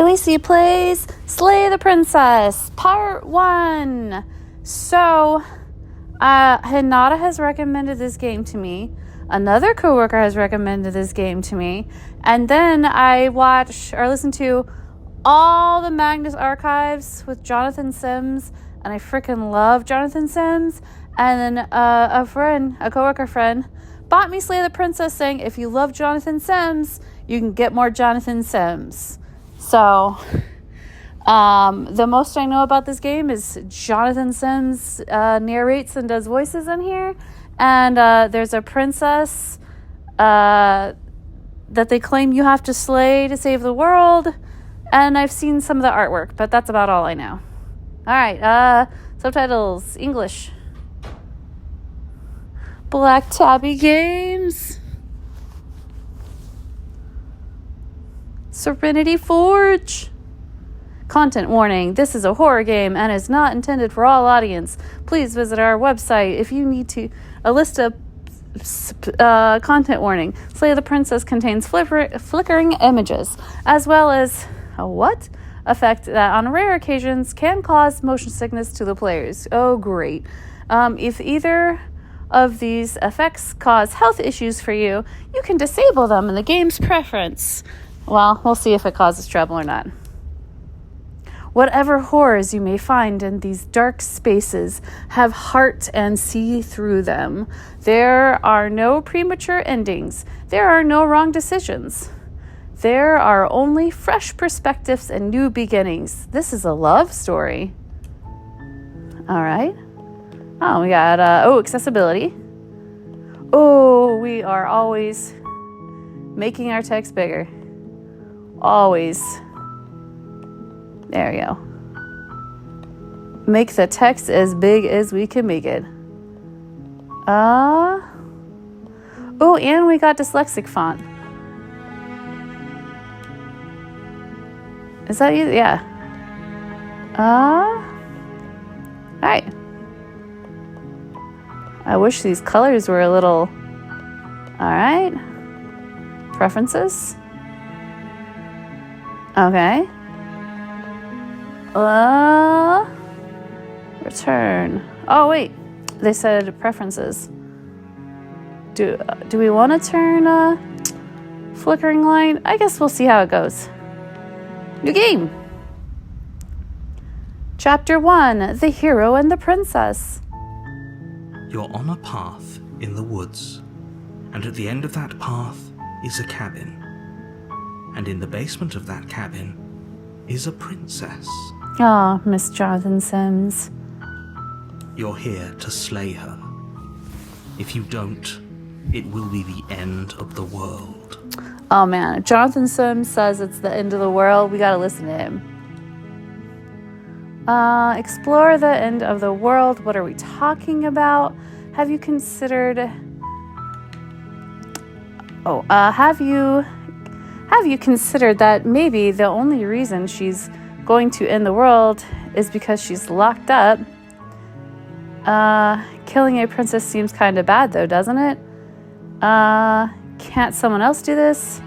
Callise plays Slay the Princess, Part 1. So, Hinata has recommended this game to me. Another coworker has recommended this game to me. And then I watch or listen to all the Magnus Archives with Jonthan Sims. And I freaking love Jonthan Sims. And then a coworker friend, bought me Slay the Princess saying, if you love Jonthan Sims, you can get more Jonthan Sims. So, the most I know about this game is Jonthan Sims narrates and does voices in here. And there's a princess that they claim you have to slay to save the world. And I've seen some of the artwork, but that's about all I know. All right, subtitles, English. Black Tabby Games. Serenity Forge. Content warning. This is a horror game and is not intended for all audience. Please visit our website if you need to. A list of content warning. Slay the Princess contains flickering images, as well as a what? Effect that on rare occasions can cause motion sickness to the players. Oh, great. If either of these effects cause health issues for you, you can disable them in the game's preference. Well, we'll see if it causes trouble or not. Whatever horrors you may find in these dark spaces, have heart and see through them. There are no premature endings. There are no wrong decisions. There are only fresh perspectives and new beginnings. This is a love story. All right. Oh, we got, accessibility. Oh, we are always making our text bigger. Always. There we go. Make the text as big as we can make it. Oh, and we got dyslexic font. Is that you? Yeah. All right. I wish these colors were a little... All right. Preferences. Okay. Return. Oh, wait. They said preferences. Do we want to turn flickering light? I guess we'll see how it goes. New game. Chapter 1. The Hero and the Princess. You're on a path in the woods, and at the end of that path is a cabin. And in the basement of that cabin is a princess. Ah, Miss Johnathan Sims. You're here to slay her. If you don't, it will be the end of the world. Oh man, if Jonthan Sims says it's the end of the world, we gotta listen to him. Explore the end of the world. What are we talking about? Have you considered... Have you considered that maybe the only reason she's going to end the world is because she's locked up? Killing a princess seems kind of bad though, doesn't it? Can't someone else do this?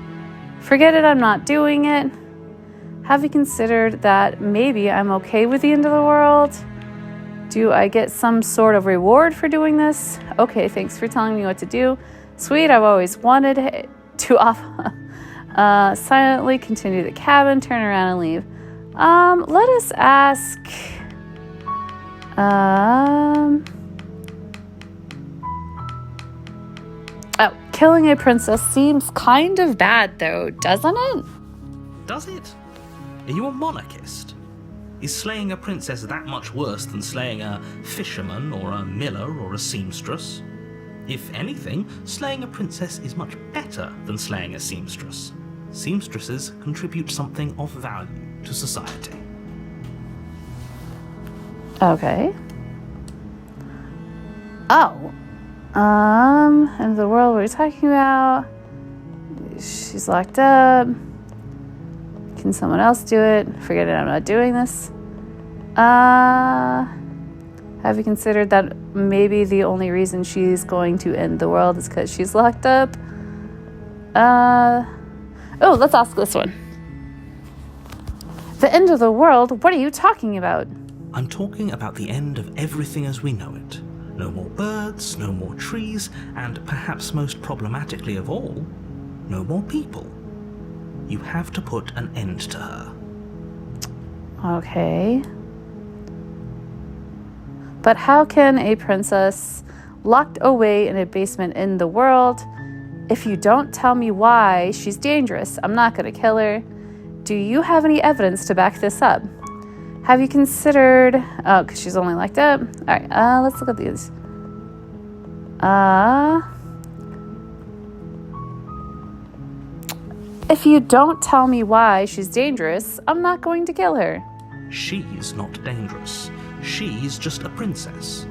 Forget it, I'm not doing it. Have you considered that maybe I'm okay with the end of the world? Do I get some sort of reward for doing this? Okay, thanks for telling me what to do. Sweet, I've always wanted to silently continue the cabin, turn around and leave. Let us ask... killing a princess seems kind of bad though, doesn't it? Does it? Are you a monarchist? Is slaying a princess that much worse than slaying a fisherman or a miller or a seamstress? If anything, slaying a princess is much better than slaying a seamstress. Seamstresses contribute something of value to society. Okay. And the world we're talking about, she's locked up. Can someone else do it? Forget it, I'm not doing this. Have you considered that maybe the only reason she's going to end the world is because she's locked up? Let's ask this one. The end of the world? What are you talking about? I'm talking about the end of everything as we know it. No more birds, no more trees, and perhaps most problematically of all, no more people. You have to put an end to her. Okay. But how can a princess locked away in a basement in the world? If you don't tell me why she's dangerous, I'm not going to kill her. Do you have any evidence to back this up? Have you considered... Oh, because she's only locked up. All right, let's look at these. If you don't tell me why she's dangerous, I'm not going to kill her. She's not dangerous. She's just a princess.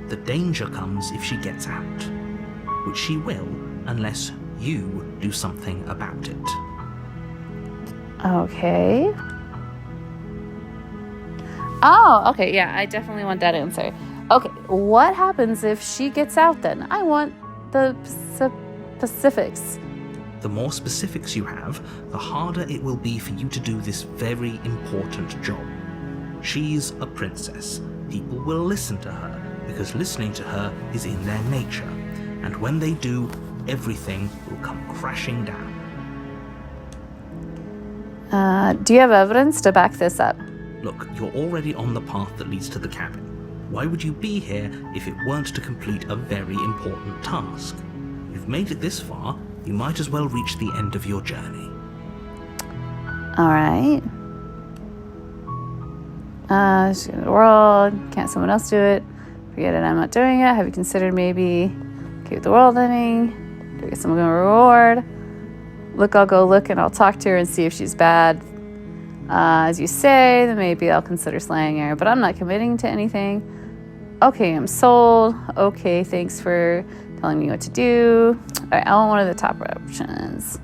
The danger comes if she gets out, which she will unless you do something about it. Okay. Oh, okay, yeah, I definitely want that answer. Okay, what happens if she gets out then? I want the specifics. The more specifics you have, the harder it will be for you to do this very important job. She's a princess. People will listen to her, because listening to her is in their nature. And when they do, everything will come crashing down. Do you have evidence to back this up? Look, you're already on the path that leads to the cabin. Why would you be here if it weren't to complete a very important task? You've made it this far, you might as well reach the end of your journey. Alright. The world. Can't someone else do it? Forget it, I'm not doing it. Have you considered maybe keep the world ending? Do I get someone a reward? Look, I'll go look and I'll talk to her and see if she's bad. As you say, then maybe I'll consider slaying her, but I'm not committing to anything. Okay, I'm sold. Okay, thanks for telling me what to do. All right, I want one of the top options.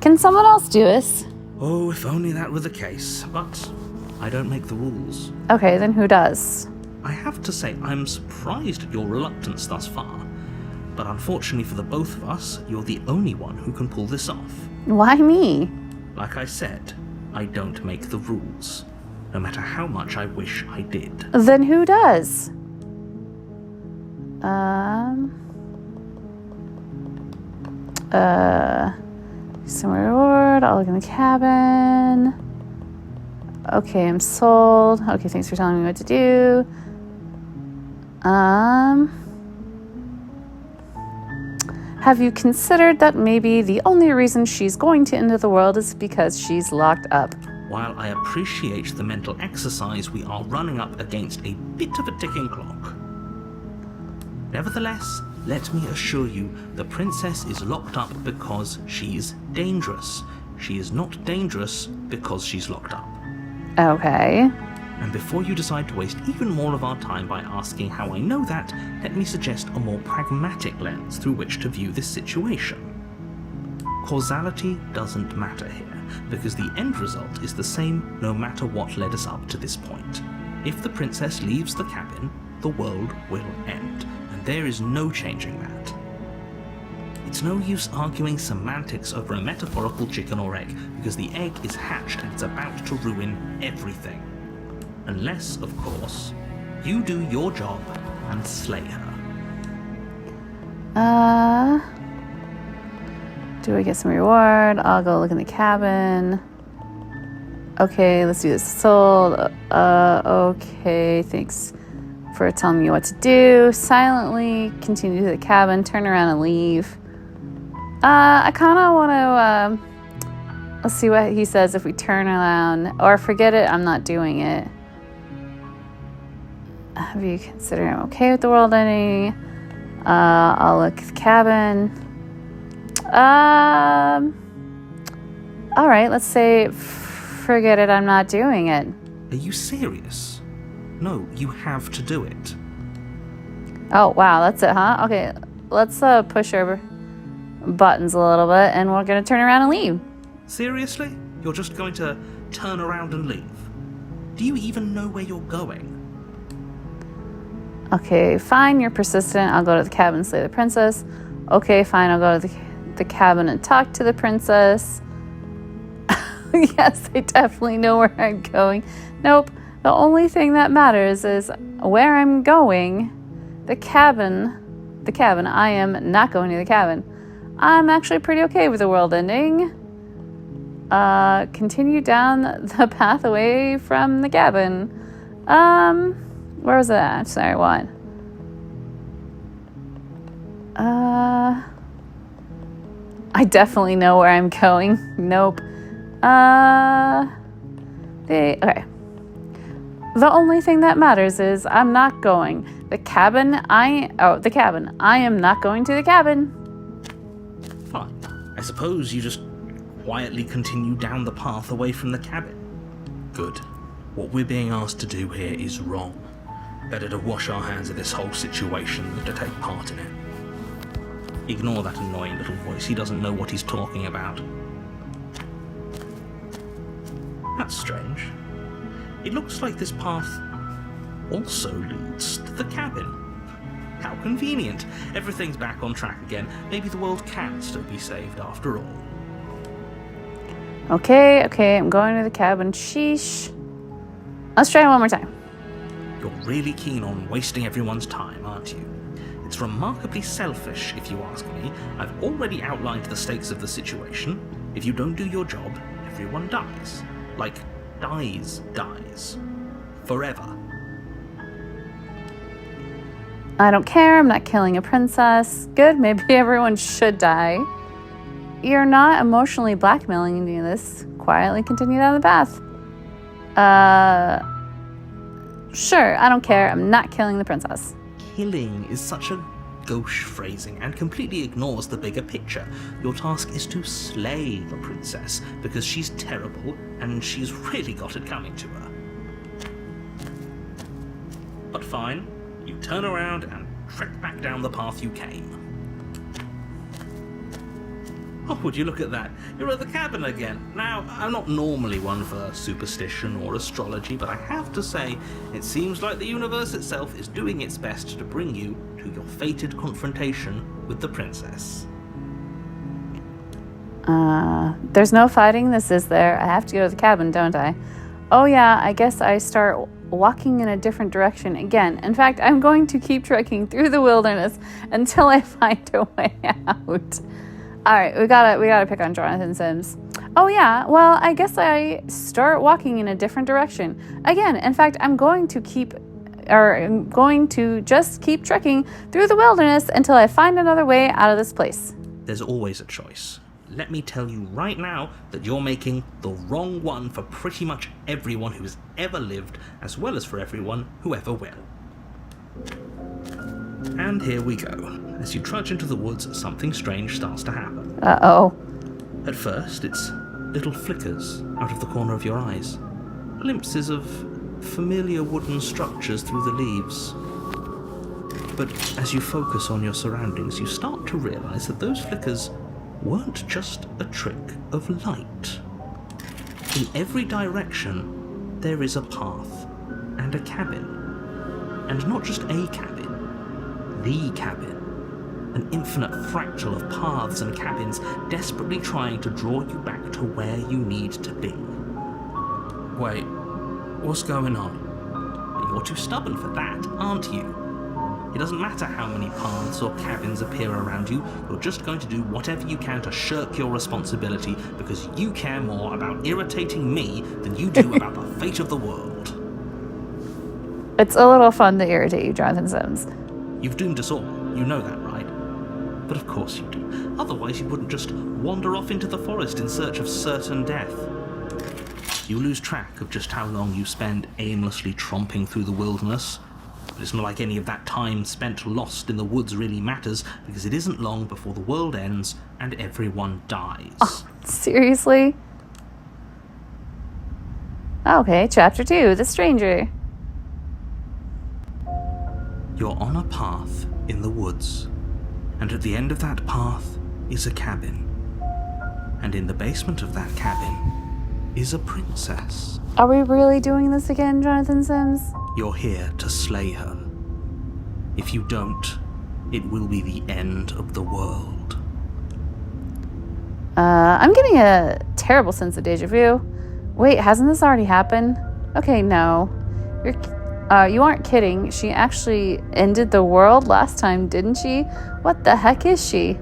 Can someone else do this? Oh, if only that were the case, but I don't make the rules. Okay, then who does? I have to say, I'm surprised at your reluctance thus far, but unfortunately for the both of us, you're the only one who can pull this off. Why me? Like I said, I don't make the rules, no matter how much I wish I did. Then who does? Some reward, I'll look in the cabin. Okay, I'm sold. Okay, thanks for telling me what to do. Have you considered that maybe the only reason she's going to end the world is because she's locked up? While I appreciate the mental exercise, we are running up against a bit of a ticking clock. Nevertheless, let me assure you, the princess is locked up because she's dangerous. She is not dangerous because she's locked up. Okay. And before you decide to waste even more of our time by asking how I know that, let me suggest a more pragmatic lens through which to view this situation. Causality doesn't matter here, because the end result is the same no matter what led us up to this point. If the princess leaves the cabin, the world will end, and there is no changing that. It's no use arguing semantics over a metaphorical chicken or egg, because the egg is hatched and it's about to ruin everything. Unless, of course, you do your job and slay her. Do I get some reward? I'll go look in the cabin. Okay, let's do this. Sold. Okay, thanks for telling me what to do. Silently continue to the cabin, turn around and leave. I kind of want to, let's see what he says if we turn around. Or forget it, I'm not doing it. Have you considered I'm okay with the world ending? I'll look at the cabin. Alright, let's say forget it, I'm not doing it. Are you serious? No, you have to do it. Oh, wow, that's it, huh? Okay, let's push our buttons a little bit and we're gonna turn around and leave. Seriously? You're just going to turn around and leave? Do you even know where you're going? Okay, fine, you're persistent. I'll go to the cabin, slay the princess. Okay, fine, I'll go to the cabin and talk to the princess. Yes, I definitely know where I'm going. Nope. The only thing that matters is where I'm going. The cabin. I am not going to the cabin. I'm actually pretty okay with the world ending. Continue down the path away from the cabin. Where was that? Sorry, what? I definitely know where I'm going. Nope. Okay. The only thing that matters is I'm not going. The cabin. I am not going to the cabin. Fine. I suppose you just quietly continue down the path away from the cabin. Good. What we're being asked to do here is wrong. Better to wash our hands of this whole situation than to take part in it. Ignore that annoying little voice. He doesn't know what he's talking about. That's strange. It looks like this path also leads to the cabin. How convenient. Everything's back on track again. Maybe the world can still be saved after all. Okay, I'm going to the cabin. Sheesh. Let's try it one more time. You're really keen on wasting everyone's time, aren't you? It's remarkably selfish, if you ask me. I've already outlined the stakes of the situation. If you don't do your job, everyone dies. Like, dies. Forever. I don't care. I'm not killing a princess. Good, maybe everyone should die. You're not emotionally blackmailing me this. Quietly continue down the path. Sure, I don't care. I'm not killing the princess. Killing is such a gauche phrasing and completely ignores the bigger picture. Your task is to slay the princess because she's terrible and she's really got it coming to her. But fine, you turn around and trek back down the path you came. Oh, would you look at that? You're at the cabin again. Now, I'm not normally one for superstition or astrology, but I have to say, it seems like the universe itself is doing its best to bring you to your fated confrontation with the princess. There's no fighting this, is there? I have to go to the cabin, don't I? Oh yeah, I guess I start walking in a different direction again. In fact, I'm going to keep trekking through the wilderness until I find a way out. All right, we gotta pick on Johnathan Sims. Oh yeah, well, I guess I start walking in a different direction again. In fact, I'm going to just keep trekking through the wilderness until I find another way out of this place. There's always a choice. Let me tell you right now that you're making the wrong one for pretty much everyone who's ever lived, as well as for everyone who ever will. And here we go. As you trudge into the woods, something strange starts to happen. Uh-oh. At first, it's little flickers out of the corner of your eyes. Glimpses of familiar wooden structures through the leaves. But as you focus on your surroundings, you start to realize that those flickers weren't just a trick of light. In every direction, there is a path and a cabin. And not just a cabin, the cabin. An infinite fractal of paths and cabins desperately trying to draw you back to where you need to be. Wait, what's going on? You're too stubborn for that, aren't you? It doesn't matter how many paths or cabins appear around you, you're just going to do whatever you can to shirk your responsibility because you care more about irritating me than you do about the fate of the world. It's a little fun to irritate you, Jonthan Sims. You've doomed us all, you know that, right? But of course you do. Otherwise you wouldn't just wander off into the forest in search of certain death. You lose track of just how long you spend aimlessly tromping through the wilderness. But it's not like any of that time spent lost in the woods really matters, because it isn't long before the world ends and everyone dies. Oh, seriously? Okay, chapter 2, The Stranger. You're on a path in the woods, and at the end of that path is a cabin. And in the basement of that cabin is a princess. Are we really doing this again, Jonthan Sims? You're here to slay her. If you don't, it will be the end of the world. I'm getting a terrible sense of deja vu. Wait, hasn't this already happened? Okay, no. You aren't kidding. She actually ended the world last time, didn't she? What the heck is she?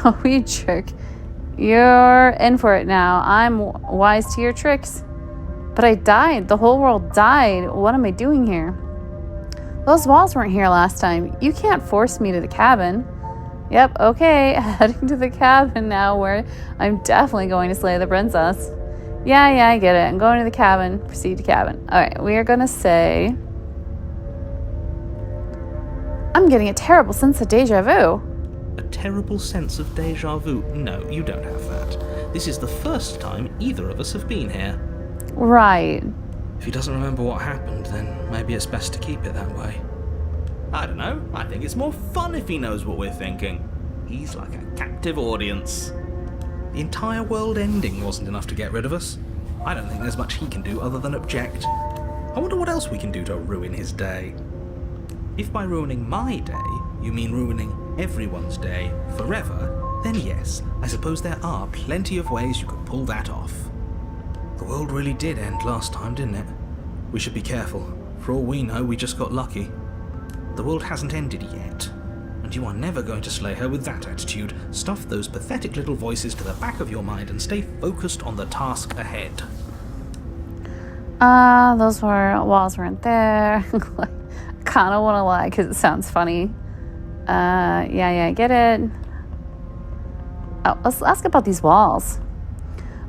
Oh, you jerk. You're in for it now. I'm wise to your tricks. But I died. The whole world died. What am I doing here? Those walls weren't here last time. You can't force me to the cabin. Yep, okay. Heading to the cabin now where I'm definitely going to slay the princess. Yeah, I get it. I'm going to the cabin. Proceed to cabin. Alright, we are going to say... I'm getting a terrible sense of deja vu. A terrible sense of deja vu? No, you don't have that. This is the first time either of us have been here. Right. If he doesn't remember what happened, then maybe it's best to keep it that way. I don't know. I think it's more fun if he knows what we're thinking. He's like a captive audience. The entire world ending wasn't enough to get rid of us. I don't think there's much he can do other than object. I wonder what else we can do to ruin his day. If by ruining my day, you mean ruining everyone's day forever, then yes, I suppose there are plenty of ways you could pull that off. The world really did end last time, didn't it? We should be careful. For all we know, we just got lucky. The world hasn't ended yet. And you are never going to slay her with that attitude. Stuff those pathetic little voices to the back of your mind and stay focused on the task ahead. Those walls weren't there. I kind of want to lie because it sounds funny. Yeah, I get it. Oh, let's ask about these walls.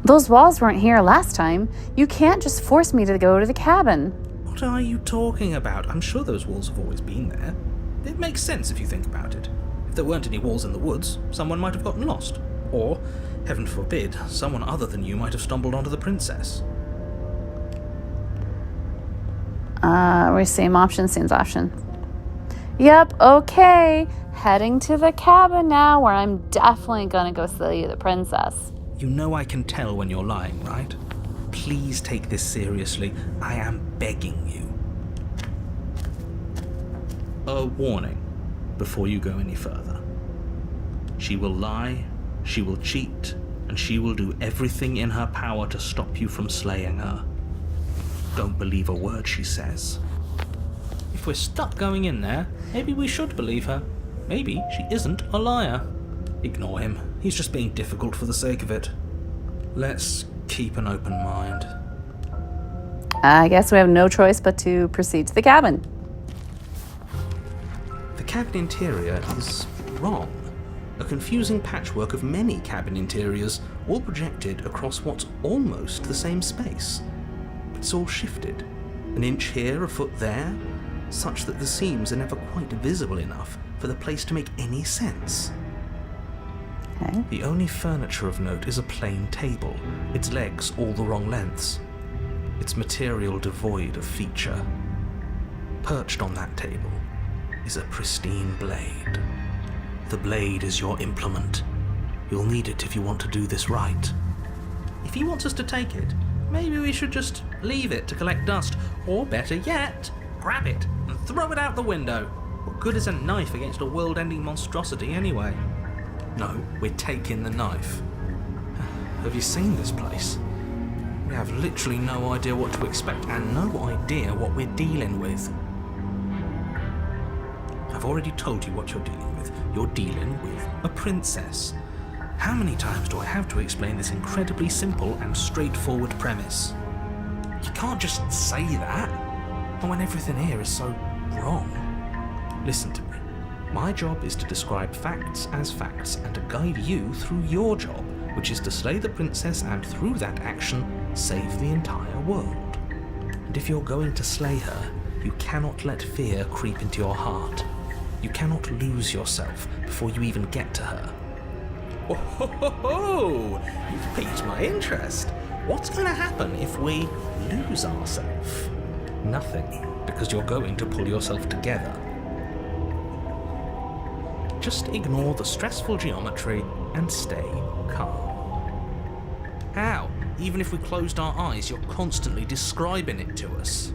Those walls weren't here last time. You can't just force me to go to the cabin. What are you talking about? I'm sure those walls have always been there. It makes sense if you think about it. If there weren't any walls in the woods, someone might have gotten lost. Or, heaven forbid, someone other than you might have stumbled onto the princess. We same option. Yep, okay. Heading to the cabin now where I'm definitely gonna go slay the princess. You know I can tell when you're lying, right? Please take this seriously. I am begging you. A warning before you go any further. She will lie, she will cheat, and she will do everything in her power to stop you from slaying her. Don't believe a word she says. If we're stuck going in there, maybe we should believe her. Maybe she isn't a liar. Ignore him. He's just being difficult for the sake of it. Let's keep an open mind. I guess we have no choice but to proceed to the cabin. The cabin interior is wrong. A confusing patchwork of many cabin interiors, all projected across what's almost the same space. It's all shifted. An inch here, a foot there, such that the seams are never quite visible enough for the place to make any sense. Okay. The only furniture of note is a plain table, its legs all the wrong lengths, its material devoid of feature. Perched on that table is a pristine blade. The blade is your implement. You'll need it if you want to do this right. If he wants us to take it, maybe we should just leave it to collect dust, or better yet, grab it and throw it out the window. What good is a knife against a world-ending monstrosity anyway? No, we're taking the knife. Have you seen this place? We have literally no idea what to expect and no idea what we're dealing with. I've already told you what you're dealing with. You're dealing with a princess. How many times do I have to explain this incredibly simple and straightforward premise? You can't just say that, and when everything here is so wrong. Listen to me. My job is to describe facts as facts and to guide you through your job, which is to slay the princess and through that action, save the entire world. And if you're going to slay her, you cannot let fear creep into your heart. You cannot lose yourself before you even get to her. Oh, ho, ho, ho. You've piqued my interest. What's going to happen if we lose ourselves? Nothing, because you're going to pull yourself together. Just ignore the stressful geometry and stay calm. How? Even if we closed our eyes, you're constantly describing it to us.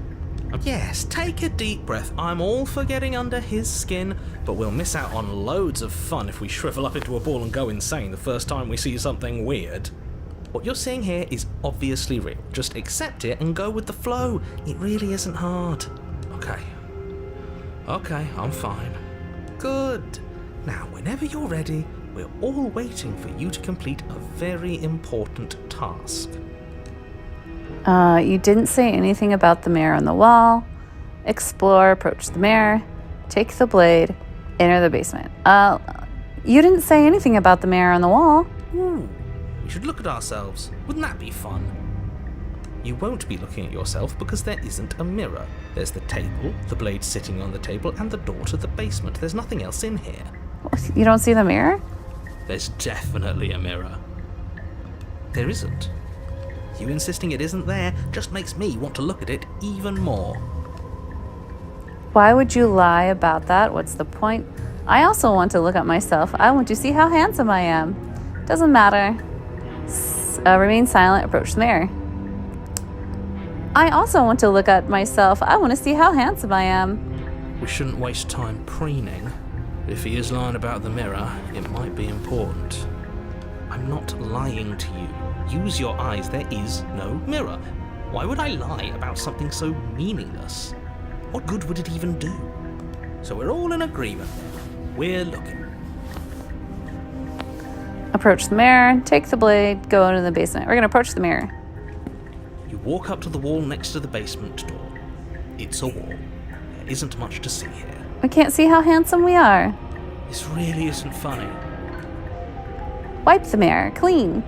Yes, take a deep breath. I'm all for getting under his skin, but we'll miss out on loads of fun if we shrivel up into a ball and go insane the first time we see something weird. What you're seeing here is obviously real. Just accept it and go with the flow. It really isn't hard. Okay, I'm fine. Good. Now, whenever you're ready, we're all waiting for you to complete a very important task. You didn't say anything about the mirror on the wall. Explore, approach the mirror, take the blade, enter the basement. You didn't say anything about the mirror on the wall. We should look at ourselves. Wouldn't that be fun? You won't be looking at yourself because there isn't a mirror. There's the table, the blade sitting on the table, and the door to the basement. There's nothing else in here. You don't see the mirror? There's definitely a mirror. There isn't. You insisting it isn't there just makes me want to look at it even more. Why would you lie about that? What's the point? I also want to look at myself. I want to see how handsome I am. Doesn't matter. Remain silent, approach the mirror. I also want to look at myself. I want to see how handsome I am. We shouldn't waste time preening. If he is lying about the mirror, it might be important. I'm not lying to you. Use your eyes. There is no mirror. Why would I lie about something so meaningless? What good would it even do? So we're all in agreement. We're looking. Approach the mirror, take the blade, go into the basement. We're going to approach the mirror. You walk up to the wall next to the basement door. It's a wall. There isn't much to see here. We can't see how handsome we are. This really isn't funny. Wipe the mirror, clean.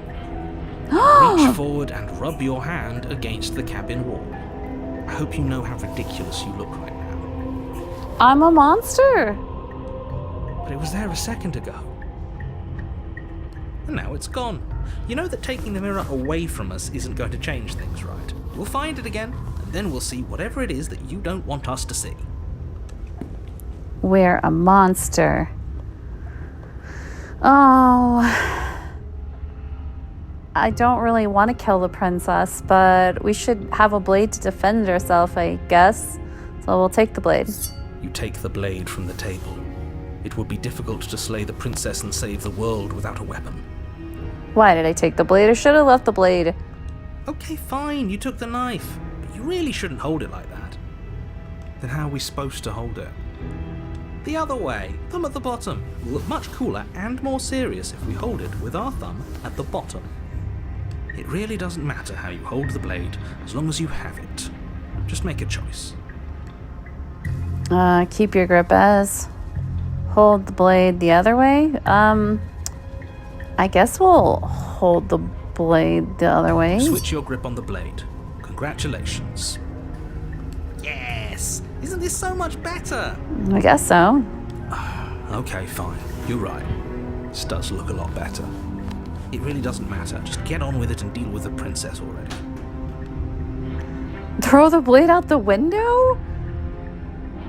Reach forward and rub your hand against the cabin wall. I hope you know how ridiculous you look right now. I'm a monster. But it was there a second ago. And now it's gone. You know that taking the mirror away from us isn't going to change things, right? We'll find it again, and then we'll see whatever it is that you don't want us to see. We're a monster. Oh, I don't really want to kill the princess, but we should have a blade to defend ourselves, I guess. So we'll take the blade. You take the blade from the table. It would be difficult to slay the princess and save the world without a weapon. Why did I take the blade? I should have left the blade. Okay, fine, you took the knife, but you really shouldn't hold it like that. Then how are we supposed to hold it? The other way, thumb at the bottom. We'll look much cooler and more serious if we hold it with our thumb at the bottom. It really doesn't matter how you hold the blade, as long as you have it. Just make a choice. Keep your grip as. Hold the blade the other way. I guess we'll hold the blade the other way. Switch your grip on the blade. Congratulations. Yes! Isn't this so much better? I guess so. Okay, fine. You're right. This does look a lot better. It really doesn't matter. Just get on with it and deal with the princess already. Throw the blade out the window?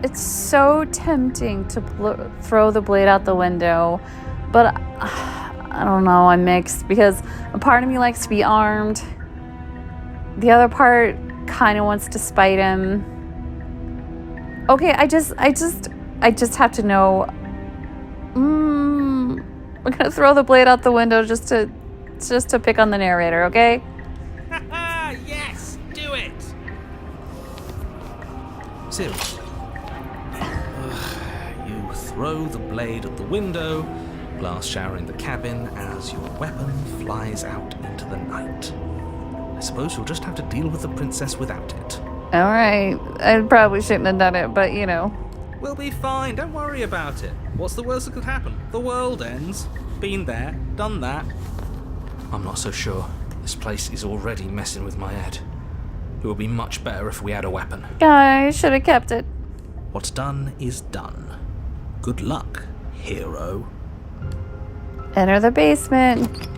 It's so tempting to throw the blade out the window, but I don't know, I'm mixed because a part of me likes to be armed. The other part kind of wants to spite him. Okay, I just have to know. We're gonna throw the blade out the window just to pick on the narrator, okay? Yes, do it. Seriously. You throw the blade at the window, glass showering the cabin as your weapon flies out into the night. I suppose you'll just have to deal with the princess without it. All right, I probably shouldn't have done it, but you know. We'll be fine, don't worry about it. What's the worst that could happen? The world ends. Been there, done that. I'm not so sure. This place is already messing with my head. It would be much better if we had a weapon. I should have kept it. What's done is done. Good luck, hero. Enter the basement.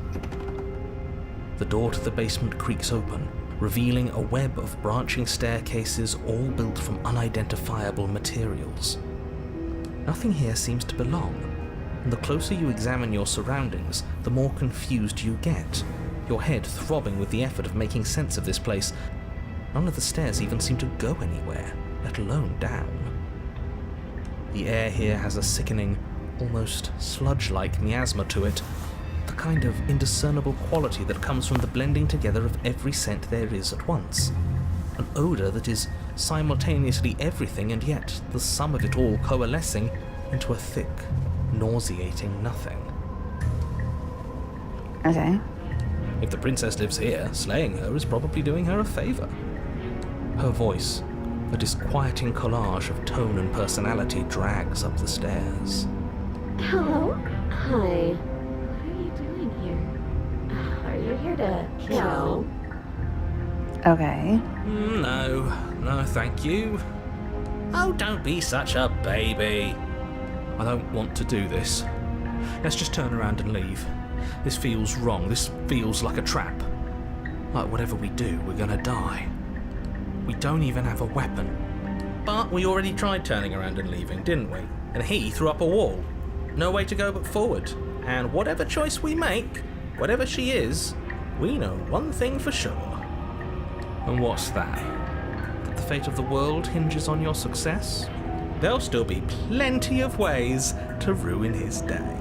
The door to the basement creaks open, revealing a web of branching staircases all built from unidentifiable materials. Nothing here seems to belong, and the closer you examine your surroundings, the more confused you get, your head throbbing with the effort of making sense of this place. None of the stairs even seem to go anywhere, let alone down. The air here has a sickening, almost sludge-like miasma to it, the kind of indiscernible quality that comes from the blending together of every scent there is at once. An odour that is simultaneously everything and yet the sum of it all coalescing into a thick, nauseating nothing. Okay. If the princess lives here, slaying her is probably doing her a favour. Her voice, a disquieting collage of tone and personality, drags up the stairs. Hello? Hi. What are you doing here? Are you here to kill? Okay. No, thank you. Oh, don't be such a baby. I don't want to do this. Let's just turn around and leave. This feels wrong. This feels like a trap. Like whatever we do, we're gonna die. We don't even have a weapon. But we already tried turning around and leaving, didn't we? And he threw up a wall. No way to go but forward. And whatever choice we make, whatever she is, we know one thing for sure. And what's that? That the fate of the world hinges on your success? There'll still be plenty of ways to ruin his day.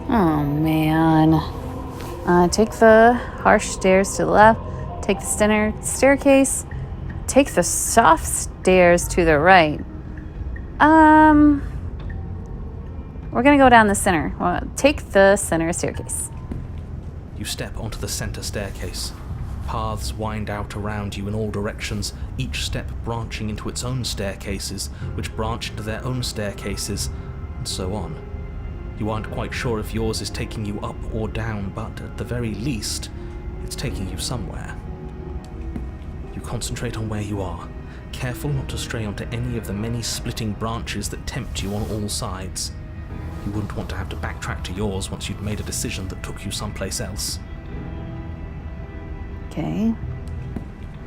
Oh, man. Take the harsh stairs to the left. Take the staircase. Take the soft stairs to the right. We're gonna go down the center. Take the center staircase. You step onto the center staircase. Paths wind out around you in all directions, each step branching into its own staircases, which branch into their own staircases, and so on. You aren't quite sure if yours is taking you up or down, but at the very least, it's taking you somewhere. You concentrate on where you are, careful not to stray onto any of the many splitting branches that tempt you on all sides. You wouldn't want to have to backtrack to yours once you'd made a decision that took you someplace else. Okay.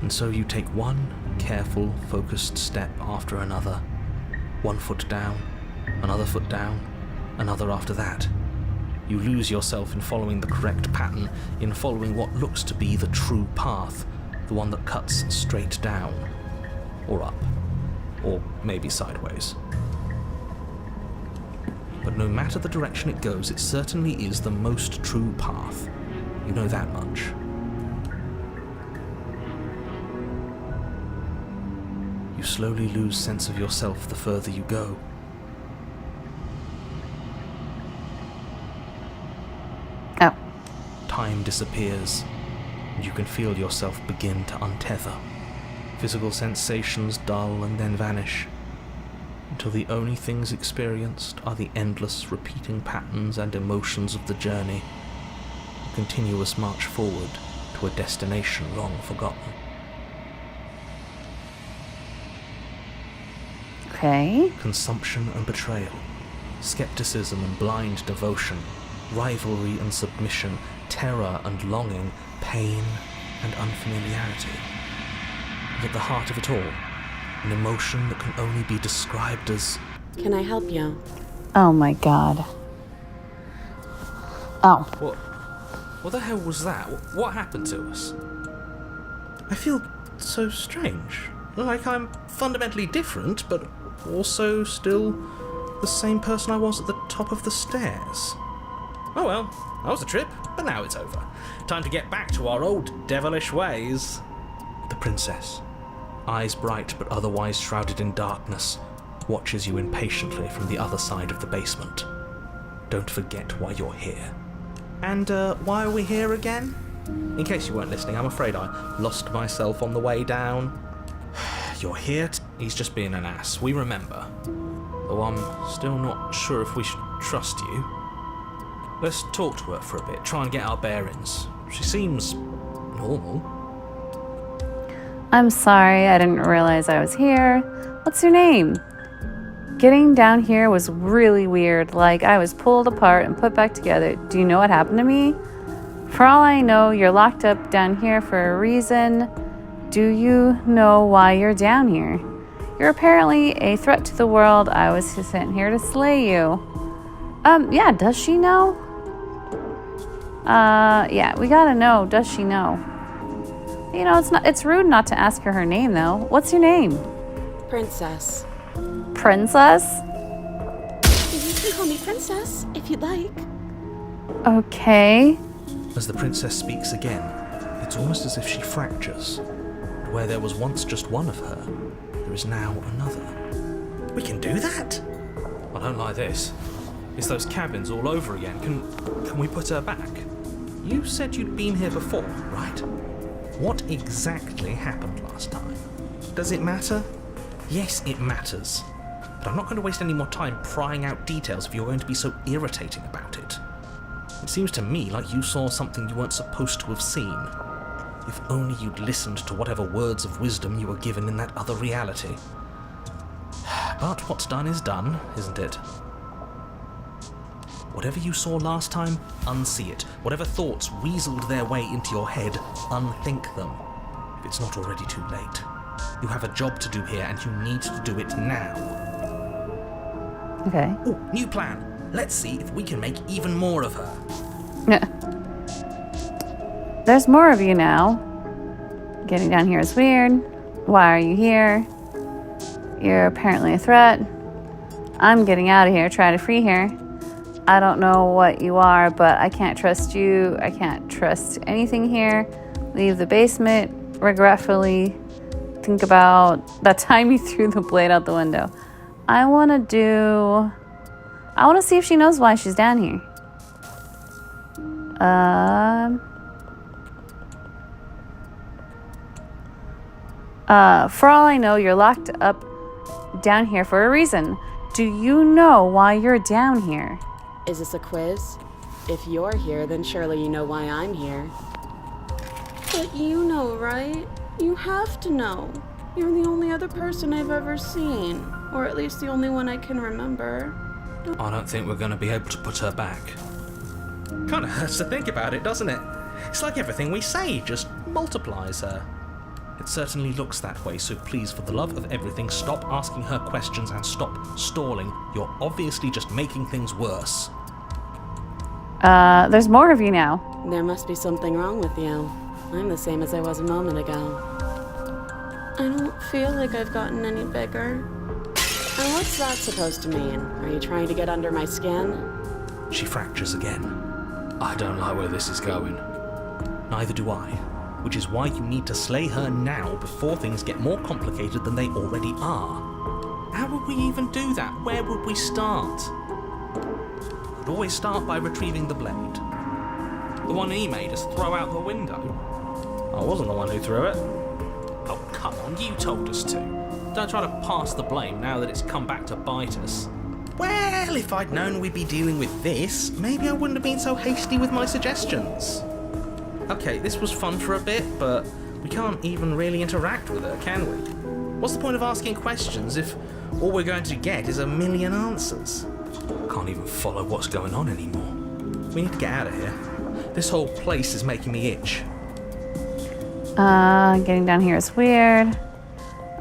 And so you take one careful, focused step after another. One foot down, another foot down, another after that. You lose yourself in following the correct pattern, in following what looks to be the true path, the one that cuts straight down, or up, or maybe sideways. But no matter the direction it goes, it certainly is the most true path. You know that much. You slowly lose sense of yourself the further you go. Oh. Time disappears, and you can feel yourself begin to untether. Physical sensations dull and then vanish, until the only things experienced are the endless repeating patterns and emotions of the journey, a continuous march forward to a destination long forgotten. Okay. Consumption and betrayal, skepticism and blind devotion, rivalry and submission, terror and longing, pain and unfamiliarity. And at the heart of it all, an emotion that can only be described as... Can I help you? Oh my god. Oh. What the hell was that? What happened to us? I feel so strange. Like I'm fundamentally different, but also still the same person I was at the top of the stairs. Oh well, that was a trip, but now it's over. Time to get back to our old devilish ways. The princess, eyes bright but otherwise shrouded in darkness, watches you impatiently from the other side of the basement. Don't forget why you're here. And why are we here again? In case you weren't listening, I'm afraid I lost myself on the way down. You're here he's just being an ass, we remember. Though I'm still not sure if we should trust you. Let's talk to her for a bit, try and get our bearings. She seems normal. I'm sorry, I didn't realize I was here. What's your name? Getting down here was really weird, like I was pulled apart and put back together. Do you know what happened to me? For all I know, you're locked up down here for a reason. Do you know why you're down here? You're apparently a threat to the world. I was sent here to slay you. Yeah, does she know? Yeah, we gotta know. Does she know? You know, it's rude not to ask her name, though. What's your name? Princess. Princess? You can call me Princess, if you'd like. Okay. As the princess speaks again, it's almost as if she fractures. Where there was once just one of her, there is now another. We can do that? I don't like this. It's those cabins all over again. Can we put her back? You said you'd been here before, right? What exactly happened last time? Does it matter? Yes, it matters. But I'm not going to waste any more time prying out details if you're going to be so irritating about it. It seems to me like you saw something you weren't supposed to have seen. If only you'd listened to whatever words of wisdom you were given in that other reality. But what's done is done, isn't it? Whatever you saw last time, unsee it. Whatever thoughts weaseled their way into your head, unthink them. If it's not already too late. You have a job to do here, and you need to do it now. Okay. Ooh, new plan. Let's see if we can make even more of her. There's more of you now. Getting down here is weird. Why are you here? You're apparently a threat. I'm getting out of here. Try to free her. I don't know what you are, but I can't trust you. I can't trust anything here. Leave the basement. Regretfully, think about that time you threw the blade out the window. I want to see if she knows why she's down here. For all I know, you're locked up down here for a reason. Do you know why you're down here? Is this a quiz? If you're here, then surely you know why I'm here. But you know, right? You have to know. You're the only other person I've ever seen. Or at least the only one I can remember. I don't think we're going to be able to put her back. Kind of hurts to think about it, doesn't it? It's like everything we say just multiplies her. It certainly looks that way, so please, for the love of everything, stop asking her questions and stop stalling. You're obviously just making things worse. There's more of you now. There must be something wrong with you. I'm the same as I was a moment ago. I don't feel like I've gotten any bigger. And what's that supposed to mean? Are you trying to get under my skin? She fractures again. I don't like where this is going. Neither do I. Which is why you need to slay her now before things get more complicated than they already are. How would we even do that? Where would we start? We'd always start by retrieving the blade. The one he made us throw out the window. I wasn't the one who threw it. Oh, come on, you told us to. Don't try to pass the blame now that it's come back to bite us. Well, if I'd known we'd be dealing with this, maybe I wouldn't have been so hasty with my suggestions. Okay, this was fun for a bit, but we can't even really interact with her, can we? What's the point of asking questions if all we're going to get is a million answers? I can't even follow what's going on anymore. We need to get out of here. This whole place is making me itch. Getting down here is weird.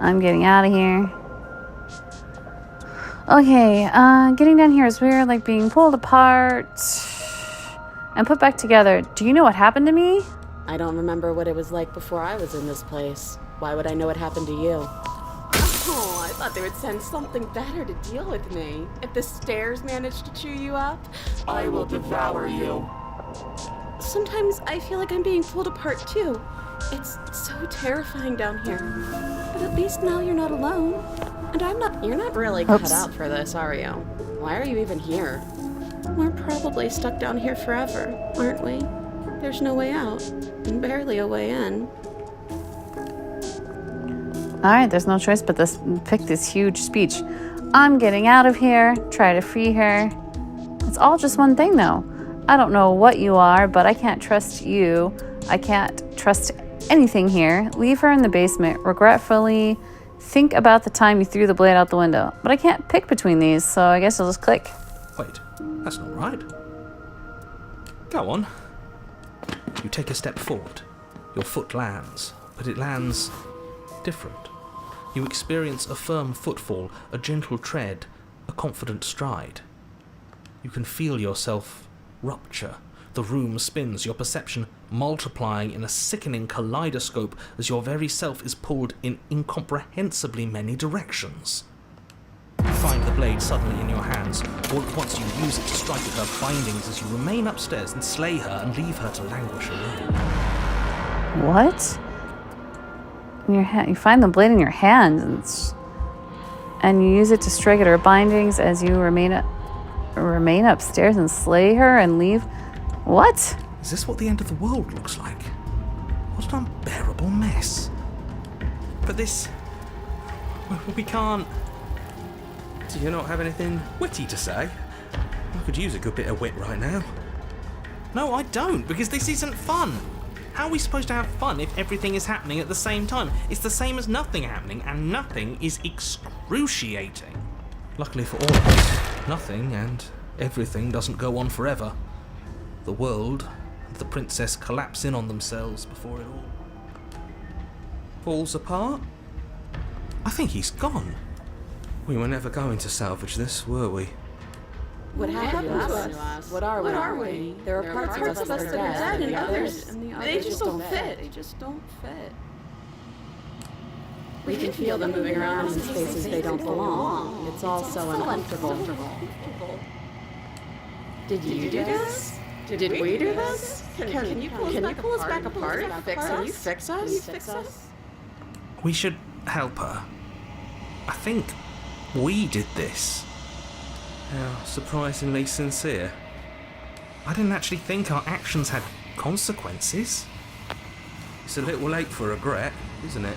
I'm getting out of here. Okay, getting down here is weird, like being pulled apart and put back together. Do you know what happened to me? I don't remember what it was like before I was in this place. Why would I know what happened to you? Oh, I thought they would send something better to deal with me. If the stairs managed to chew you up, I will devour you. Sometimes I feel like I'm being pulled apart too. It's so terrifying down here. But at least now you're not alone. And you're not really cut out for this, are you? Why are you even here? We're probably stuck down here forever, aren't we? There's no way out, and barely a way in. Alright, there's no choice but pick this huge speech. I'm getting out of here, try to free her. It's all just one thing though. I don't know what you are, but I can't trust you. I can't trust anything here. Leave her in the basement. Regretfully, think about the time you threw the blade out the window. But I can't pick between these, so I guess I'll just click. Wait, that's not right. Go on. You take a step forward. Your foot lands, but it lands different. You experience a firm footfall, a gentle tread, a confident stride. You can feel yourself rupture, The room spins, your perception multiplying in a sickening kaleidoscope as your very self is pulled in incomprehensibly many directions. You find the blade suddenly in your hands. All at once you use it to strike at her bindings as you remain upstairs and slay her and leave her to languish alone. What? In your hand, you find the blade in your hand, and you use it to strike at her bindings as you remain upstairs and slay her and leave. What? Is this what the end of the world looks like? What an unbearable mess. But this... we can't... Do you not have anything witty to say? I could use a good bit of wit right now. No, I don't, because this isn't fun. How are we supposed to have fun if everything is happening at the same time? It's the same as nothing happening, and nothing is excruciating. Luckily for all of us, nothing and everything doesn't go on forever. The world and the princess collapse in on themselves before it all falls apart. I think he's gone. We were never going to salvage this, were we? What happened to us? What are we? There are parts of us that are dead, and the others, they just don't fit. They just don't fit. We can feel them moving around in spaces they don't belong. It's all so uncomfortable. Did you do this? Did we do this? Can you pull us back apart? Can you fix us? We should help her. I think we did this. How surprisingly sincere. I didn't actually think our actions had consequences. It's a little late for regret, isn't it?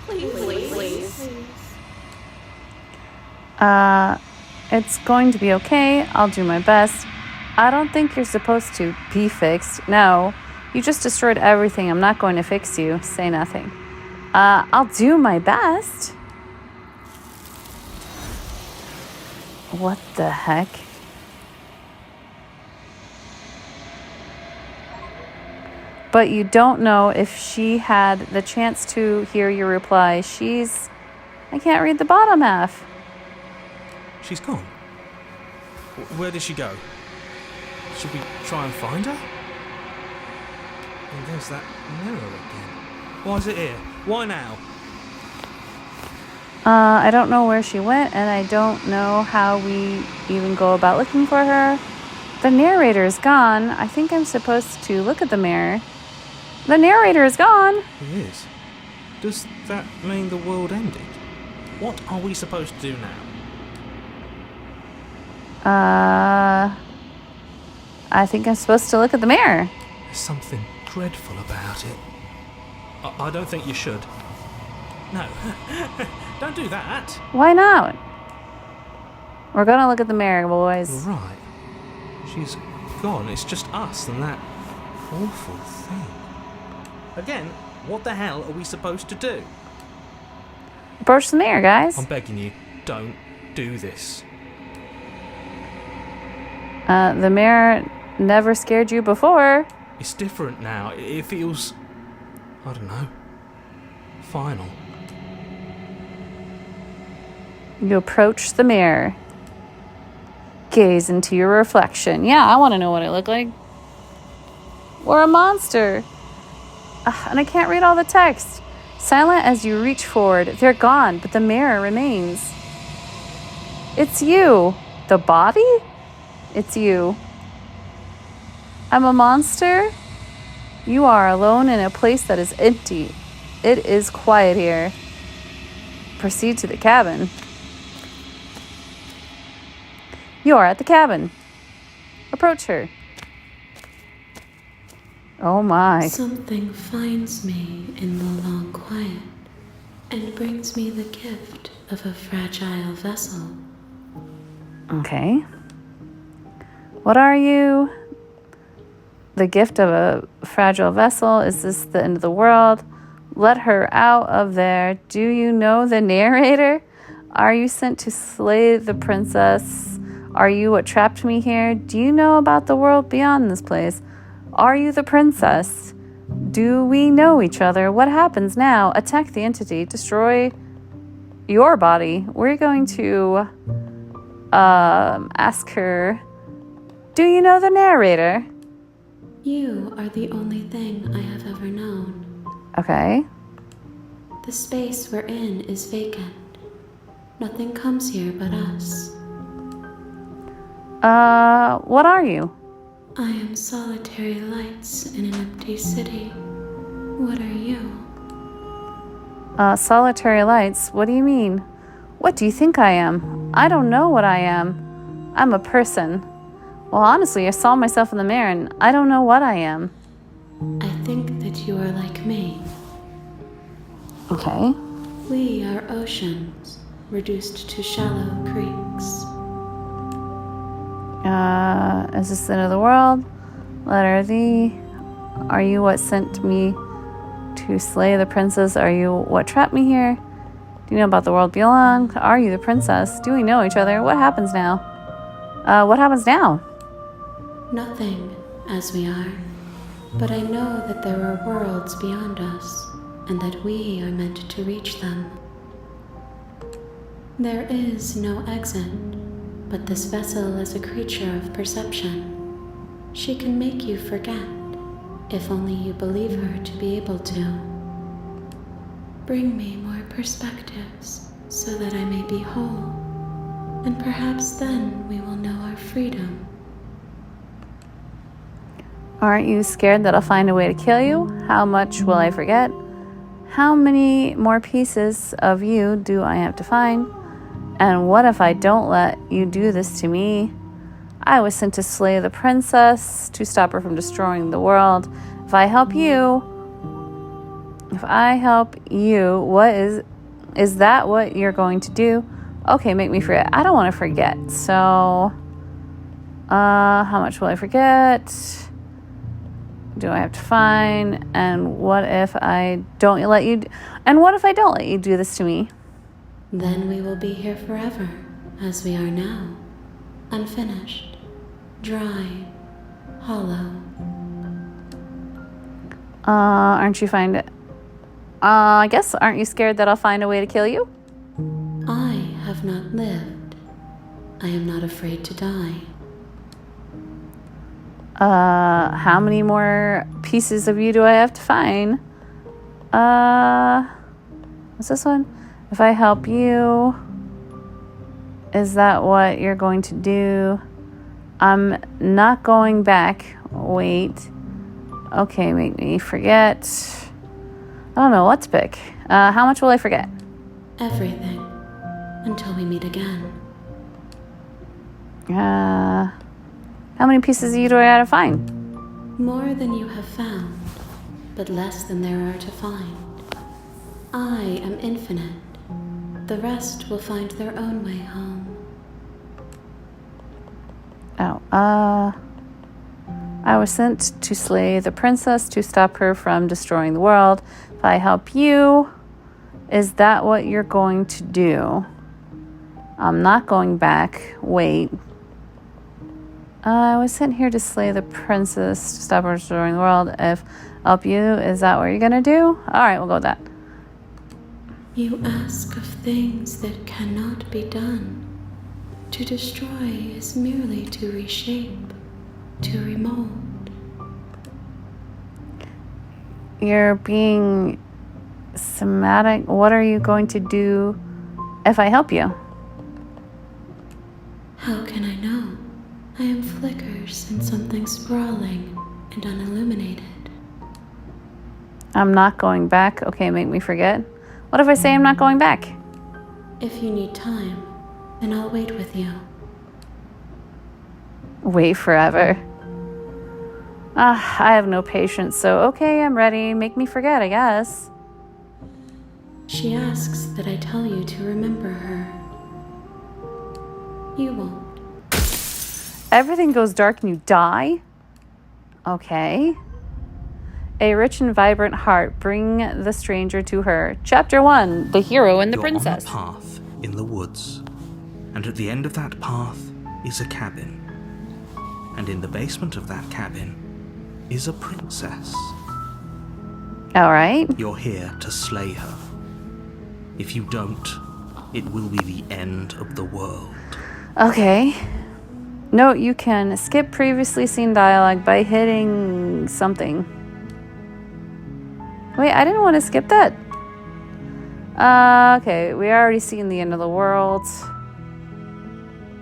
Please. It's going to be okay. I'll do my best. I don't think you're supposed to be fixed. No, you just destroyed everything. I'm not going to fix you. Say nothing. I'll do my best. What the heck? But you don't know if she had the chance to hear your reply. I can't read the bottom half. She's gone. Where did she go? Should we try and find her? And there's that mirror again. Why is it here? Why now? I don't know where she went, and I don't know how we even go about looking for her. The narrator is gone. I think I'm supposed to look at the mirror. The narrator is gone. He is. Does that mean the world ended? What are we supposed to do now? I think I'm supposed to look at the mirror. There's something dreadful about it. I don't think you should. No. Don't do that. Why not? We're gonna look at the mirror, boys. Right. She's gone. It's just us and that awful thing. Again, what the hell are we supposed to do? Approach the mirror, guys. I'm begging you, don't do this. The mirror never scared you before. It's different now. It feels... I don't know. Final. You approach the mirror. Gaze into your reflection. Yeah, I want to know what I look like. We're a monster. And I can't read all the text. Silent as you reach forward, they're gone, but the mirror remains. It's you. The body? It's you. I'm a monster. You are alone in a place that is empty. It is quiet here. Proceed to the cabin. You are at the cabin. Approach her. Oh my. Something finds me in the long quiet and brings me the gift of a fragile vessel. Okay. What are you? The gift of a fragile vessel? Is this the end of the world? Let her out of there. Do you know the narrator? Are you sent to slay the princess? Are you what trapped me here? Do you know about the world beyond this place? Are you the princess? Do we know each other? What happens now? Attack the entity. Destroy your body. We're going to ask her Do you know the narrator? You are the only thing I have ever known. Okay. The space we're in is vacant. Nothing comes here but us. What are you? I am solitary lights in an empty city. What are you? Solitary lights? What do you mean? What do you think I am? I don't know what I am. I'm a person. Well, honestly, I saw myself in the mirror and I don't know what I am. I think that you are like me. Okay. We are oceans, reduced to shallow creeks. Is this the end of the world? Letter D. Are you what sent me to slay the princess? Are you what trapped me here? Do you know about the world beyond? Are you the princess? Do we know each other? What happens now? What happens now? Nothing, as we are. But I know that there are worlds beyond us, and that we are meant to reach them. There is no exit, but this vessel is a creature of perception. She can make you forget, if only you believe her to be able to. Bring me more perspectives, so that I may be whole, and perhaps then we will know our freedom. Aren't you scared that I'll find a way to kill you? How much will I forget? How many more pieces of you do I have to find? And what if I don't let you do this to me? I was sent to slay the princess, to stop her from destroying the world. If I help you, what is that what you're going to do? Okay, make me forget. I don't want to forget. So, how much will I forget? Do I have to find? And what if I don't let you do this to me? Then we will be here forever, as we are now, unfinished, dry, hollow. Aren't you aren't you scared that I'll find a way to kill you? I have not lived. I am not afraid to die. How many more pieces of you do I have to find? What's this one? If I help you, is that what you're going to do? I'm not going back. Wait. Okay, make me forget. I don't know what to pick. How much will I forget? Everything. Until we meet again. How many pieces of you do I have to find? More than you have found, but less than there are to find. I am infinite. The rest will find their own way home. I was sent to slay the princess, to stop her from destroying the world. If I help you, is that what you're going to do? I'm not going back. Wait. I was sent here to slay the princess, to stop her from destroying the world. If I help you, is that what you're going to do? All right, we'll go with that. You ask of things that cannot be done. To destroy is merely to reshape, to remold. You're being somatic. What are you going to do if I help you? How can I know? I am flickers in something sprawling and unilluminated. I'm not going back. Okay, make me forget. What if I say I'm not going back? If you need time, then I'll wait with you. Wait forever. I have no patience, so okay, I'm ready. Make me forget, I guess. She asks that I tell you to remember her. You won't. Everything goes dark and you die? Okay. A rich and vibrant heart, bring the stranger to her. Chapter 1, The Hero and the Princess. You're on a path in the woods, and at the end of that path is a cabin. And in the basement of that cabin is a princess. All right. You're here to slay her. If you don't, it will be the end of the world. Okay. Note you can skip previously seen dialogue by hitting something. Wait, I didn't want to skip that. Okay, we already seen the end of the world.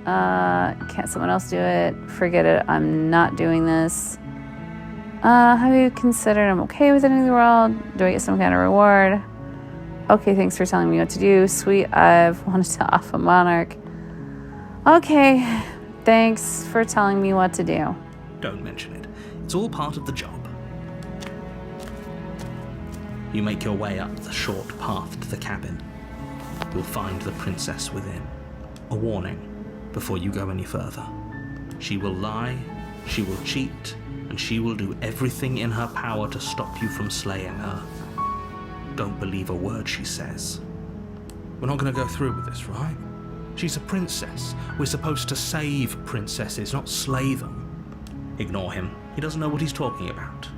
Can't someone else do it? Forget it, I'm not doing this. Have you considered I'm okay with ending the world? Do I get some kind of reward? Okay, thanks for telling me what to do. Sweet, I've wanted to off a monarch. Okay, thanks for telling me what to do. Don't mention it. It's all part of the job. You make your way up the short path to the cabin. You'll find the princess within. A warning before you go any further. She will lie, she will cheat, and she will do everything in her power to stop you from slaying her. Don't believe a word she says. We're not going to go through with this, right? She's a princess. We're supposed to save princesses, not slay them. Ignore him. He doesn't know what he's talking about.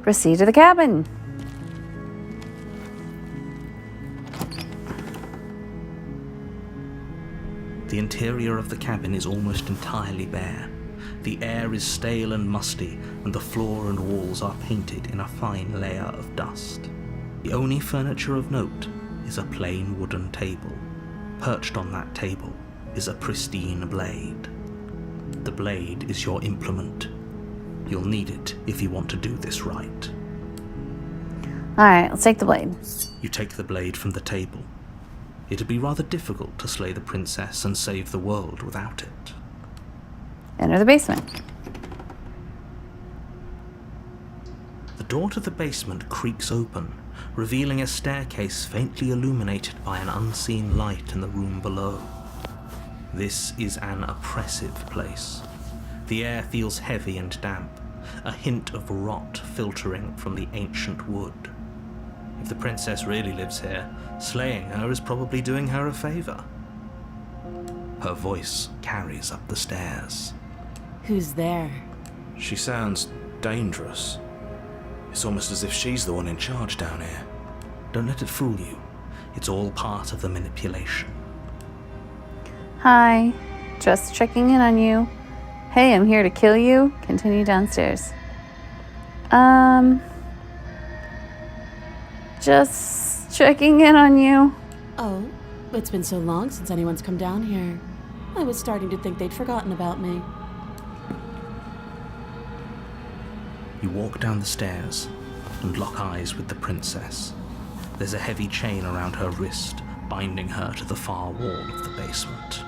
Proceed to the cabin. The interior of the cabin is almost entirely bare. The air is stale and musty, and the floor and walls are painted in a fine layer of dust. The only furniture of note is a plain wooden table. Perched on that table is a pristine blade. The blade is your implement. You'll need it if you want to do this right. Alright, let's take the blade. You take the blade from the table. It'd be rather difficult to slay the princess and save the world without it. Enter the basement. The door to the basement creaks open, revealing a staircase faintly illuminated by an unseen light in the room below. This is an oppressive place. The air feels heavy and damp, a hint of rot filtering from the ancient wood. If the princess really lives here, slaying her is probably doing her a favor. Her voice carries up the stairs. Who's there? She sounds dangerous. It's almost as if she's the one in charge down here. Don't let it fool you. It's all part of the manipulation. Hi, just checking in on you. Hey, I'm here to kill you. Continue downstairs. Just checking in on you. Oh, it's been so long since anyone's come down here. I was starting to think they'd forgotten about me. You walk down the stairs and lock eyes with the princess. There's a heavy chain around her wrist, binding her to the far wall of the basement.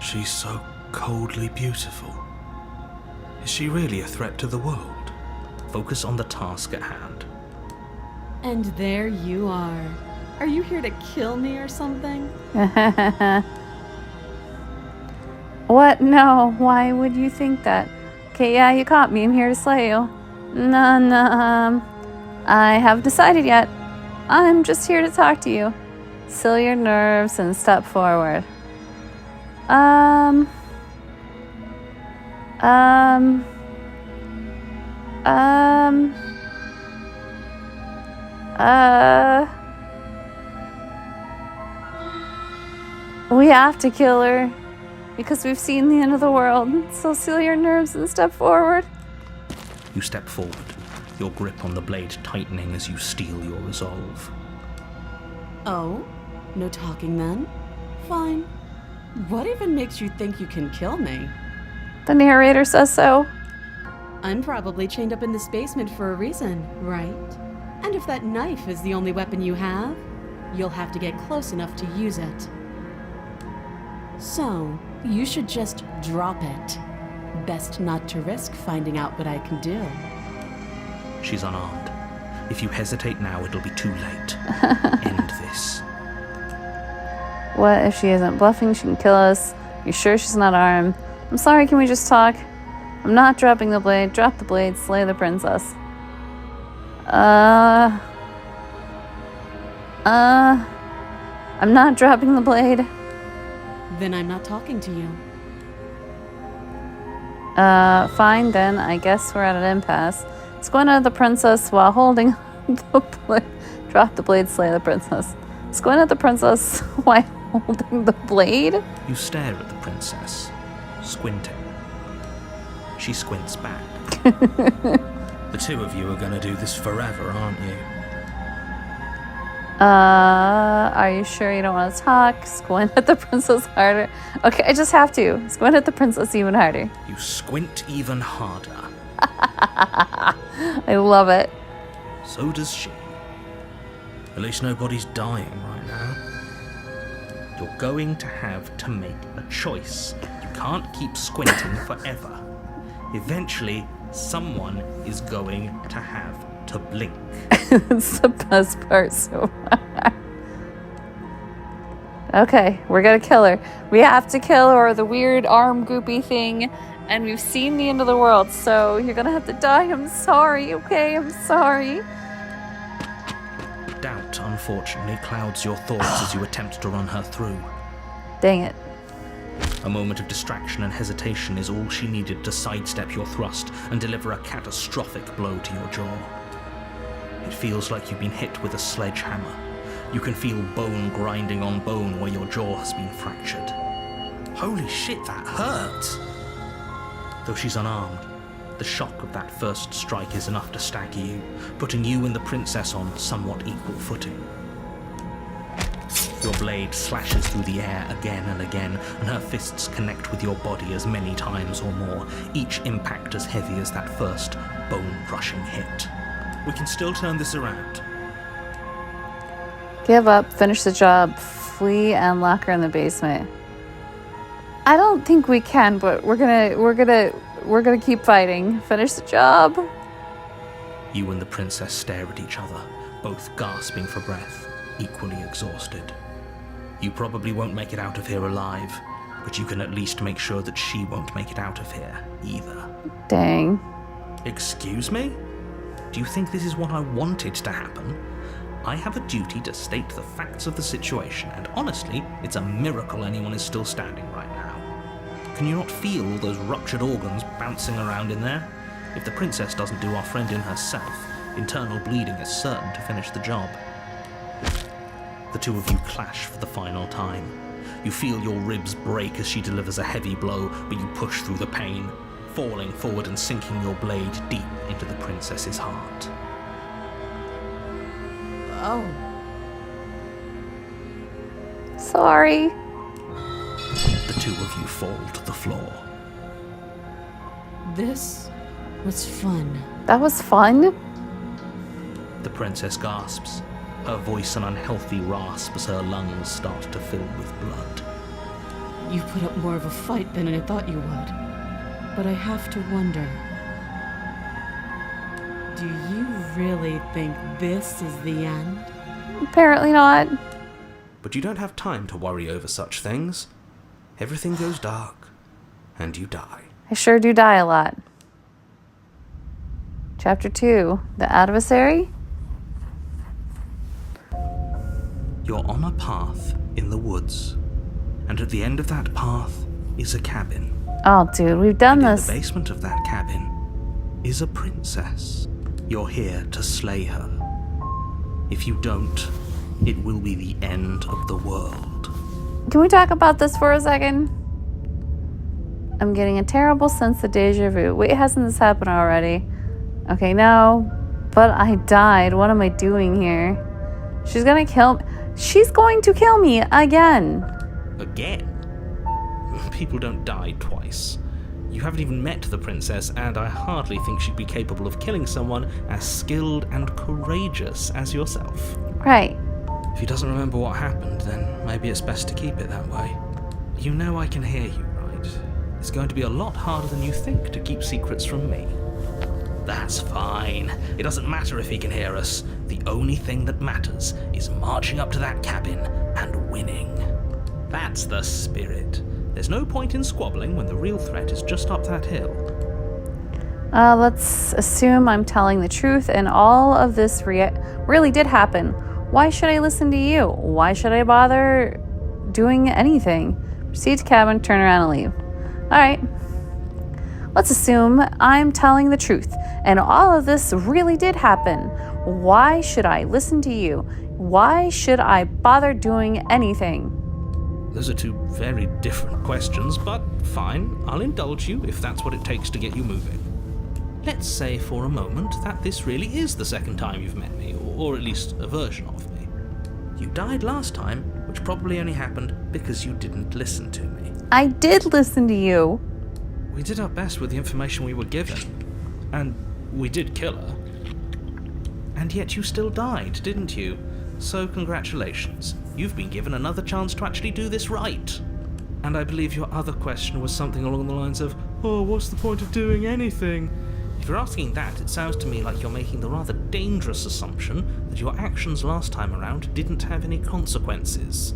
She's so coldly beautiful. Is she really a threat to the world? Focus on the task at hand. And there you are. Are you here to kill me or something? What? No, why would you think that? Okay, yeah, you caught me. I'm here to slay you. No, I haven't decided yet. I'm just here to talk to you. Still your nerves and step forward. We have to kill her because we've seen the end of the world. So seal your nerves and step forward. You step forward, your grip on the blade tightening as you steel your resolve. Oh? No talking then? Fine. What even makes you think you can kill me? The narrator says so. I'm probably chained up in this basement for a reason, right? And if that knife is the only weapon you have, you'll have to get close enough to use it. So, you should just drop it. Best not to risk finding out what I can do. She's unarmed. If you hesitate now, it'll be too late. End this. What if she isn't bluffing? She can kill us. You sure she's not armed? I'm sorry, can we just talk? I'm not dropping the blade. Drop the blade. Slay the princess. I'm not dropping the blade. Then I'm not talking to you. Fine then. I guess we're at an impasse. Squint at the princess while holding the blade. Drop the blade, slay the princess. Squint at the princess while holding the blade? You stare at the princess. squinting. She squints back. The two of you are going to do this forever, aren't you? Are you sure you don't want to talk? Squint at the princess harder. Okay, I just have to. Squint at the princess even harder. You squint even harder. I love it. So does she. At least nobody's dying right now. You're going to have to make a choice. You can't keep squinting forever. Eventually, someone is going to have to blink. It's the best part so far. Okay, we're gonna kill her. We have to kill her, or the weird arm goopy thing, and we've seen the end of the world, so you're gonna have to die. I'm sorry, okay? I'm sorry. Doubt, unfortunately, clouds your thoughts as you attempt to run her through. Dang it. A moment of distraction and hesitation is all she needed to sidestep your thrust and deliver a catastrophic blow to your jaw. It feels like you've been hit with a sledgehammer. You can feel bone grinding on bone where your jaw has been fractured. Holy shit, that hurt! Though she's unarmed, the shock of that first strike is enough to stagger you, putting you and the princess on somewhat equal footing. Your blade slashes through the air again and again, and her fists connect with your body as many times or more, each impact as heavy as that first bone-crushing hit. We can still turn this around. Give up, finish the job, flee, and lock her in the basement. I don't think we can, but we're gonna keep fighting. Finish the job. You and the princess stare at each other, both gasping for breath, equally exhausted. You probably won't make it out of here alive, but you can at least make sure that she won't make it out of here either. Dang. Excuse me? Do you think this is what I wanted to happen? I have a duty to state the facts of the situation, and honestly, it's a miracle anyone is still standing right now. Can you not feel those ruptured organs bouncing around in there? If the princess doesn't do our friend in herself, internal bleeding is certain to finish the job. The two of you clash for the final time. You feel your ribs break as she delivers a heavy blow, but you push through the pain, falling forward and sinking your blade deep into the princess's heart. Oh. Sorry. The two of you fall to the floor. This was fun. That was fun. The princess gasps, her voice an unhealthy rasp as her lungs start to fill with blood. You put up more of a fight than I thought you would. But I have to wonder, do you really think this is the end? Apparently not. But you don't have time to worry over such things. Everything goes dark, and you die. I sure do die a lot. Chapter 2, The Adversary. You're on a path in the woods, and at the end of that path is a cabin. Oh, dude, we've done And in this. the basement of that cabin is a princess. You're here to slay her. If you don't, it will be the end of the world. Can we talk about this for a second? I'm getting a terrible sense of deja vu. Wait, hasn't this happened already? Okay, no. But I died. What am I doing here? She's gonna kill me. She's going to kill me again. Again? People don't die twice. You haven't even met the princess, and I hardly think she'd be capable of killing someone as skilled and courageous as yourself. Right. If he doesn't remember what happened, then maybe it's best to keep it that way. You know I can hear you, right? It's going to be a lot harder than you think to keep secrets from me. That's fine. It doesn't matter if he can hear us. The only thing that matters is marching up to that cabin and winning. That's the spirit. There's no point in squabbling when the real threat is just up that hill. Let's assume I'm telling the truth and all of this really did happen. Why should I listen to you? Why should I bother doing anything? Proceed to cabin, turn around and leave. Alright. Let's assume I'm telling the truth and all of this really did happen. Why should I listen to you? Why should I bother doing anything? Those are two very different questions, but fine, I'll indulge you if that's what it takes to get you moving. Let's say for a moment that this really is the second time you've met me, or at least a version of me. You died last time, which probably only happened because you didn't listen to me. I did listen to you. We did our best with the information we were given, and we did kill her. And yet you still died, didn't you? So congratulations, you've been given another chance to actually do this right. And I believe your other question was something along the lines of, oh, what's the point of doing anything? If you're asking that, it sounds to me like you're making the rather dangerous assumption that your actions last time around didn't have any consequences.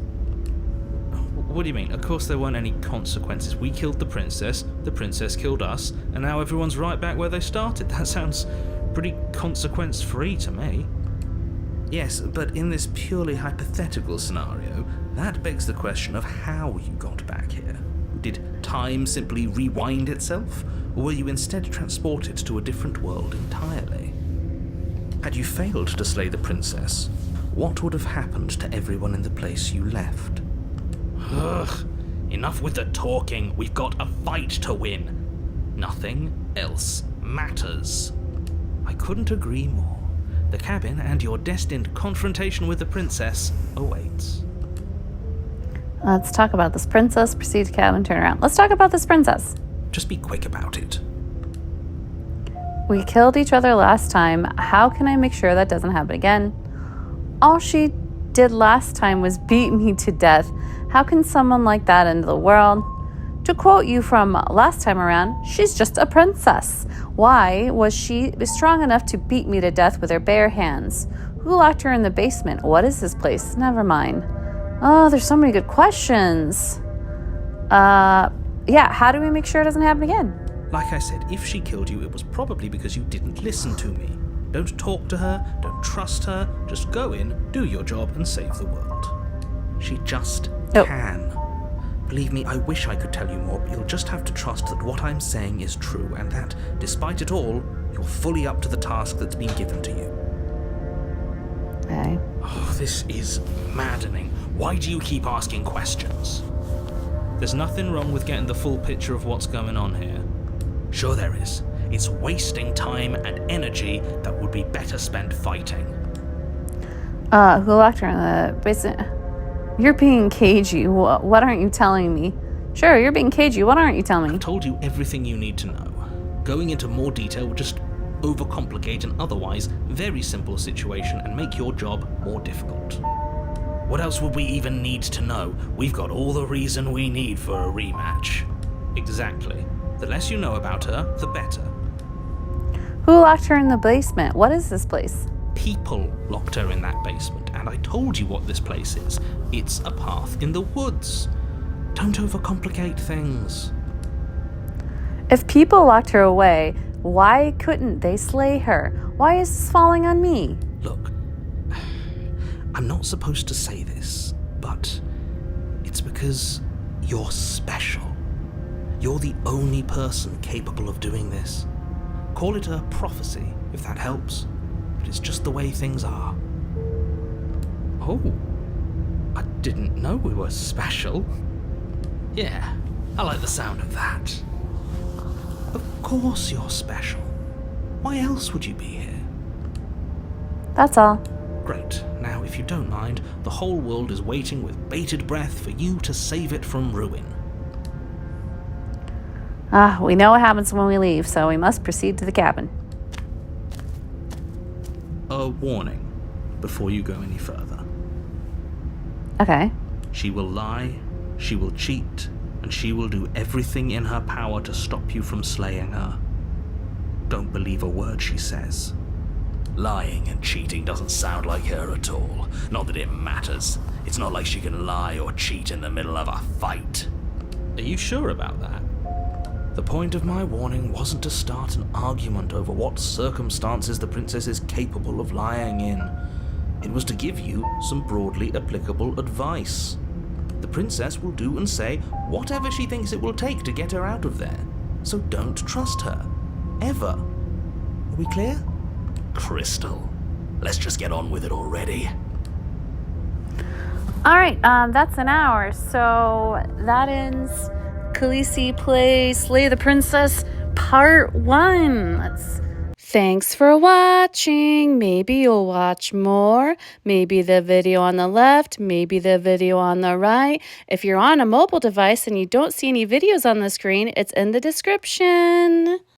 What do you mean? Of course there weren't any consequences. We killed the princess killed us, and now everyone's right back where they started. That sounds pretty consequence-free to me. Yes, but in this purely hypothetical scenario, that begs the question of how you got back here. Did time simply rewind itself, or were you instead transported to a different world entirely? Had you failed to slay the princess, what would have happened to everyone in the place you left? Ugh, enough with the talking, we've got a fight to win. Nothing else matters. I couldn't agree more. The cabin and your destined confrontation with the princess awaits. Let's talk about this princess. Proceed to cabin, turn around. Let's talk about this princess. Just be quick about it. We killed each other last time. How can I make sure that doesn't happen again? All she did last time was beat me to death. How can someone like that enter the world? To quote you from last time around, she's just a princess. Why was she strong enough to beat me to death with her bare hands? Who locked her in the basement? What is this place? Never mind. Oh, there's so many good questions. Yeah, how do we make sure it doesn't happen again? Like I said, if she killed you, it was probably because you didn't listen to me. Don't talk to her, don't trust her, just go in, do your job, and save the world. She just can. Believe me, I wish I could tell you more, but you'll just have to trust that what I'm saying is true, and that, despite it all, you're fully up to the task that's been given to you. Okay. Oh, this is maddening. Why do you keep asking questions? There's nothing wrong with getting the full picture of what's going on here. Sure there is. It's wasting time and energy that would be better spent fighting. Who locked her in the basement? You're being cagey. What aren't you telling me? Sure, you're being cagey. What aren't you telling me? I've told you everything you need to know. Going into more detail would just overcomplicate an otherwise very simple situation and make your job more difficult. What else would we even need to know? We've got all the reason we need for a rematch. Exactly. The less you know about her, the better. Who locked her in the basement? What is this place? People locked her in that basement, and I told you what this place is. It's a path in the woods. Don't overcomplicate things. If people locked her away, why couldn't they slay her? Why is this falling on me? Look, I'm not supposed to say this, but it's because you're special. You're the only person capable of doing this. Call it a prophecy, if that helps. But it's just the way things are. Oh, I didn't know we were special. Yeah, I like the sound of that. Of course you're special. Why else would you be here? That's all. Great. Now, if you don't mind, the whole world is waiting with bated breath for you to save it from ruin. We know what happens when we leave, so we must proceed to the cabin. A warning before you go any further. Okay. She will lie, she will cheat, and she will do everything in her power to stop you from slaying her. Don't believe a word she says. Lying and cheating doesn't sound like her at all. Not that it matters. It's not like she can lie or cheat in the middle of a fight. Are you sure about that? The point of my warning wasn't to start an argument over what circumstances the princess is capable of lying in. It was to give you some broadly applicable advice. The princess will do and say whatever she thinks it will take to get her out of there. So don't trust her. Ever. Are we clear? Crystal, let's just get on with it already. All right, that's an hour. So that ends Callise Plays Slay the Princess Part 1. Thanks for watching. Maybe you'll watch more. Maybe the video on the left, maybe the video on the right. If you're on a mobile device and you don't see any videos on the screen, it's in the description.